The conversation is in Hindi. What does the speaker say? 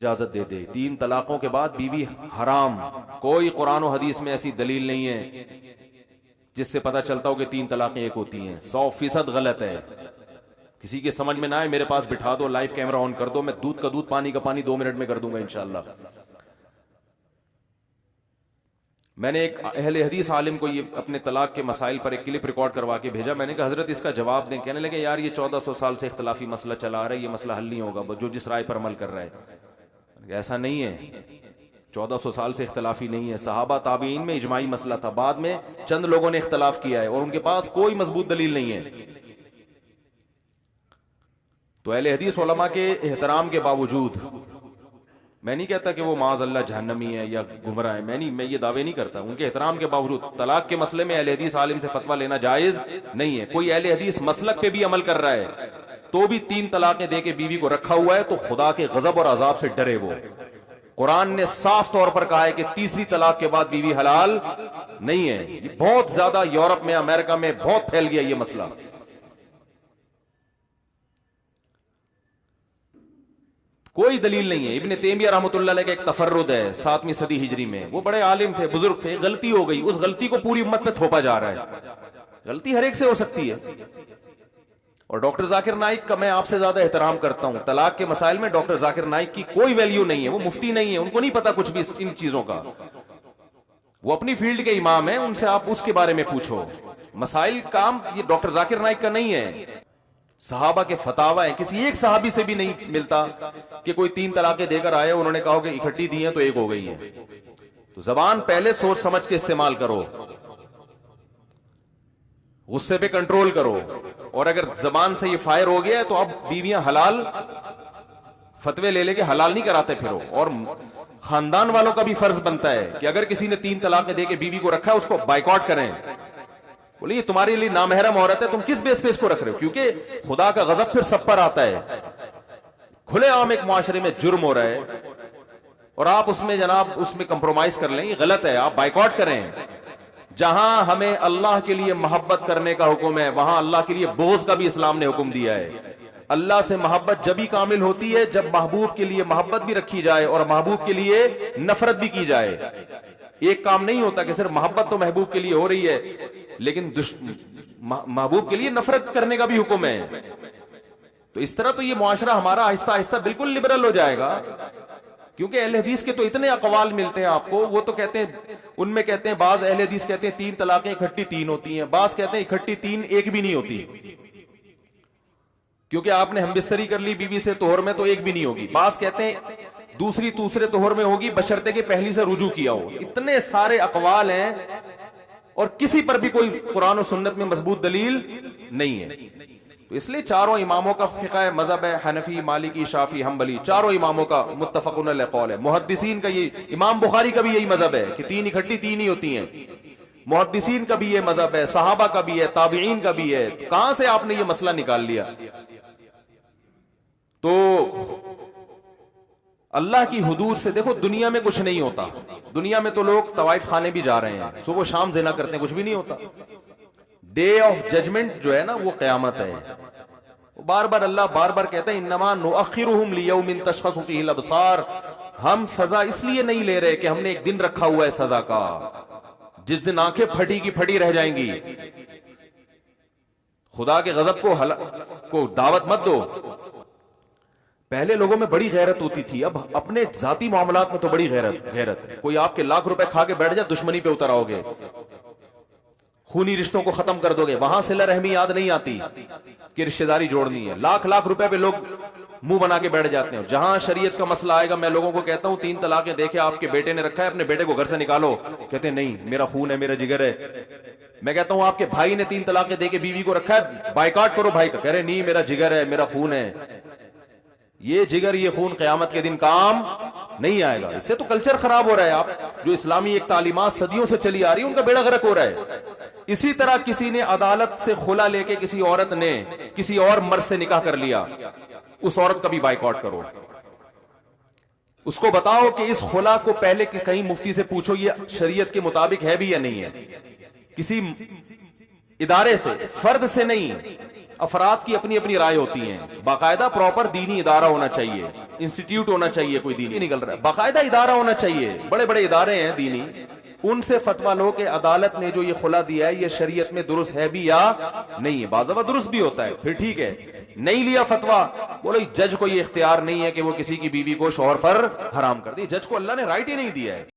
इजाजत दे दे। 3 तलाकों के बाद बीवी हराम, कोई कुरान और हदीस में ऐसी दलील नहीं है जिससे पता चलता हो कि 3 तलाकें एक होती हैं। 100% गलत है। किसी के समझ में ना आए, मेरे पास बिठा दो, लाइव कैमरा ऑन कर दो, मैं दूध का दूध पानी का पानी 2 मिनट में कर दूंगा इंशाल्लाह। मैंने एक अहले हदीस आलिम को ये अपने तलाक के मसाइल पर एक क्लिप रिकॉर्ड करवा के भेजा। मैंने कहा हजरत इसका जवाब दें। कहने लगे यार ये 1400 साल से इख्तलाफी मसला चला आ रहा है, ये मसला हल नहीं होगा जो जिस राय पर अमल कर रहा है। ऐसा नहीं है, 1400 साल से इख्तलाफी नहीं है। सहाबा ताबीन में इजमाई मसला था, बाद में चंद लोगों ने इख्तलाफ किया है और उनके पास कोई मजबूत दलील नहीं है। तो अहले हदीस उलमा के एहतराम के बावजूद, मैं नहीं कहता कि वो माज़ अल्लाह जहन्नमी है या गुमराह है, मैं ये दावे नहीं करता, उनके एहतराम के बावजूद तलाक के मसले में अहले हदीस आलिम से फतवा लेना जायज नहीं है। कोई अहले हदीस मसलक पे भी अमल कर रहा है तो भी 3 तलाकें दे के बीवी को रखा हुआ है तो खुदा के गजब और अजाब से डरे वो। कुरान ने साफ तौर पर कहा है कि तीसरी तलाक के बाद बीवी हलाल नहीं है। ये बहुत ज्यादा यूरोप में, अमेरिका में बहुत फैल गया ये मसला। कोई दलील नहीं है। इब्ने तैमिया रहमतुल्लाह अलैह का एक तफर्रुद है 7वीं सदी हिजरी में, वो बड़े आलिम थे, बुजुर्ग थे, गलती हो गई, उस गलती को पूरी उम्मत में थोपा जा रहा है। गलती हर एक से हो सकती है। और डॉक्टर जाकिर नाइक का मैं आपसे ज्यादा एहतराम करता हूं। तलाक के मसाइल में डॉक्टर जाकिर नाइक की कोई वैल्यू नहीं है, वो मुफ्ती नहीं है, उनको नहीं पता कुछ भी इन चीजों का। वो अपनी फील्ड के इमाम है, उनसे आप उसके बारे में पूछो। मसाइल काम ये डॉक्टर जाकिर नाइक का नहीं है, सहाबा के फतावा है। किसी एक सहाबी से भी नहीं मिलता कि कोई 3 तलाकें देकर आए, उन्होंने कहा कि इकट्ठी दी हैं तो एक हो गई है। तो जबान पहले सोच समझ के इस्तेमाल करो, गुस्से पे कंट्रोल करो। और अगर जबान से ये फायर हो गया है तो अब बीवियां हलाल फतवे ले लेके हलाल नहीं कराते फिरो। और खानदान वालों का भी फर्ज बनता है कि अगर किसी ने 3 तलाकें देके बीवी को रखा है उसको बाइकआउट करें। बोले ये तुम्हारे लिए नामहरम औरत है, तुम किस बेस पे इसको रख रहे हो? क्योंकि खुदा का गजब फिर सब पर आता है। खुलेआम एक मुआशरे में जुर्म हो रहा है और आप उसमें जनाब उसमें कंप्रोमाइज कर लें, ये गलत है। आप बाइकआउट करें। जहां हमें अल्लाह के लिए मोहब्बत करने का हुक्म है वहां अल्लाह के लिए बोझ का भी इस्लाम ने हुक्म दिया है। अल्लाह से मोहब्बत जब ही कामिल होती है जब महबूब के लिए मोहब्बत भी रखी जाए और महबूब के लिए नफरत भी की जाए। एक काम नहीं होता कि सिर्फ मोहब्बत तो महबूब के लिए हो रही है लेकिन महबूब के लिए नफरत करने का भी हुक्म है। तो इस तरह तो ये मुआशरा हमारा आहिस्ता आहिस्ता बिल्कुल लिबरल हो जाएगा। क्योंकि अहले हदीस के तो इतने अकवाल मिलते हैं आपको। वो तो कहते हैं, उनमें कहते हैं, बाज अहले हदीस कहते हैं 3 तलाकें इकट्ठी 3 होती हैं, बाज कहते हैं इकट्ठी 3 एक भी नहीं होती। क्योंकि आपने हमबिस्तरी कर ली बीवी से तोहर में तो एक भी नहीं होगी। बाज कहते हैं दूसरे तोहर में होगी बशर्ते के पहली से रुजू किया हो। इतने सारे अकवाल हैं और किसी पर भी कोई कुरान और सुन्नत में मजबूत दलील नहीं है। तो इसलिए चारों इमामों का फिक़ह मज़हब है, हनफी, मालिकी, शाफी, हम्बली, चारों इमामों का मुत्तफ़क़ुन अलैह कौल है। मुहद्दिसीन का ये, इमाम बुखारी का भी यही मज़हब है कि 3 इकट्ठी 3 ही होती हैं। मुहद्दिसीन का भी ये मज़हब है, सहाबा का भी है, ताबीईन का भी है। कहां से आपने ये मसला निकाल लिया? तो अल्लाह की हुदूद से देखो, दुनिया में कुछ नहीं होता। दुनिया में तो लोग तवाइफ खाने भी जा रहे हैं, सुबह शाम ज़िना करते हैं, कुछ भी नहीं होता। डे ऑफ जजमेंट जो है ना वो क़यामत है। बार बार अल्लाह बार बार कहता है इन्नमा नुअख्खिरुहुम लियौमिन तशख़सु फ़ीहिल अबसार। हम सजा इसलिए नहीं ले रहे कि हमने एक दिन रखा हुआ है सजा का, जिस दिन आंखें फटी की फटी रह जाएंगी। खुदा के गजब को दावत मत दो। पहले लोगों में बड़ी गैरत होती थी, अब अपने जाती मामलात में तो बड़ी गैरत है। कोई आपके लाख रुपए खा के बैठ जाए, दुश्मनी पे उतर आओगे, खूनी रिश्तों को खत्म कर दोगे। वहां सिला रहमी याद नहीं आती कि रिश्तेदारी जोड़नी है। लाख लाख रुपए पे लोग मुंह बना के बैठ जाते हैं। जहां शरीयत का मसला आएगा, मैं लोगों को कहता हूं 3 तलाकें देखे आपके बेटे ने रखा है, अपने बेटे को घर से निकालो। कहते हैं नहीं, मेरा खून है, मेरा जिगर है। मैं कहता हूं आपके भाई ने 3 तलाकें देके बीवी को रखा है, बाइकाट करो भाई का। कह रहे नहीं, मेरा जिगर है, मेरा खून है। ये जिगर ये खून क़यामत के दिन काम नहीं आएगा। इससे तो कल्चर खराब हो रहा है। आप जो इस्लामी एक तालीमात सदियों से चली आ रही है उनका बेड़ा गर्क हो रहा है। इसी तरह किसी ने अदालत से खुला लेके किसी औरत ने किसी और मर्द से निकाह कर लिया, उस औरत का भी बाइकआउट करो। उसको बताओ कि इस खुला को पहले कहीं मुफ्ती से पूछो ये शरीयत के मुताबिक है भी या नहीं है। किसी इदारे से, फर्द से नहीं, अफराद की अपनी अपनी राय होती है। बाकायदा प्रॉपर दीनी इदारा होना चाहिए, इंस्टीट्यूट होना चाहिए, कोई दीनी निकल रहा है, बाकायदा इदारा होना चाहिए। बड़े बड़े इदारे हैं दीनी, उनसे फतवा लो कि अदालत ने जो ये खुला दिया है ये शरीयत में दुरुस्त है भी या नहीं है। बाज़ाबा दुरुस्त भी होता है, फिर ठीक है। नहीं लिया फतवा, बोलो जज को ये इख्तियार नहीं है कि वो किसी की बीवी को शौहर पर हराम कर दे। जज को अल्लाह ने राइट ही नहीं दिया है।